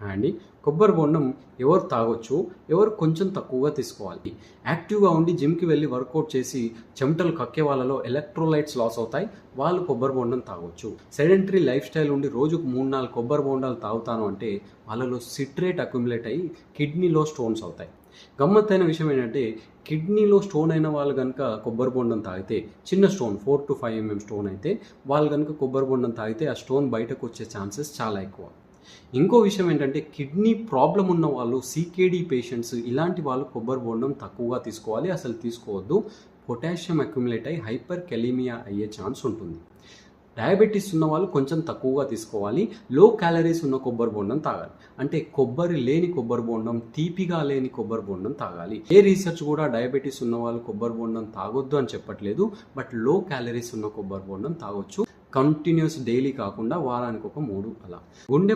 అండి కొబ్బరి బొండం ఎవరు తాగొచ్చు, ఎవరు కొంచెం తక్కువగా తీసుకోవాలి. యాక్టివ్గా ఉండి జిమ్కి వెళ్ళి వర్కౌట్ చేసి చెమటలు కక్కే వాళ్ళలో ఎలక్ట్రోలైట్స్ లాస్ అవుతాయి, వాళ్ళు కొబ్బరి బొండం తాగొచ్చు. సెడెంటరీ లైఫ్ స్టైల్ ఉండి రోజుకు 3-4 కొబ్బరి బొండాలు తాగుతాను అంటే వాళ్ళలో సిట్రేట్ అక్యుములేట్ అయ్యి కిడ్నీలో స్టోన్స్ అవుతాయి. గమ్మత్తైన విషయం ఏంటంటే కిడ్నీలో స్టోన్ అయిన వాళ్ళు కనుక కొబ్బరి బొండం తాగితే, చిన్న స్టోన్ 4 to 5 mm స్టోన్ అయితే వాళ్ళు కనుక కొబ్బరి బొండం తాగితే ఆ స్టోన్ బయటకు వచ్చే ఛాన్సెస్ చాలా ఎక్కువ. ఇంకో విషయం ఏంటంటే కిడ్నీ ప్రాబ్లం ఉన్న వాళ్ళు, సీకేడీ పేషెంట్స్, ఇలాంటి వాళ్ళు కొబ్బరి బొండం తక్కువగా తీసుకోవాలి, అసలు తీసుకోవద్దు. పొటాషియం అక్యుములేట్ అయ్యి హైపర్ కెలీమియా అయ్యే ఛాన్స్ ఉంటుంది. డయాబెటీస్ ఉన్న వాళ్ళు కొంచెం తక్కువగా తీసుకోవాలి. లో క్యాలరీస్ ఉన్న కొబ్బరి బొండం తాగాలి. అంటే కొబ్బరి లేని కొబ్బరి బొండం, తీపిగా లేని కొబ్బరి బొండం తాగాలి. ఏ రీసెర్చ్ కూడా డయాబెటీస్ ఉన్న వాళ్ళు కొబ్బరి బొండం తాగొద్దు అని చెప్పట్లేదు. బట్ లో క్యాలరీస్ ఉన్న కొబ్బరి బొండం తాగొచ్చు. కంటిన్యూస్ డైలీ కాకుండా వారానికి ఒక 3 అలా. గుండె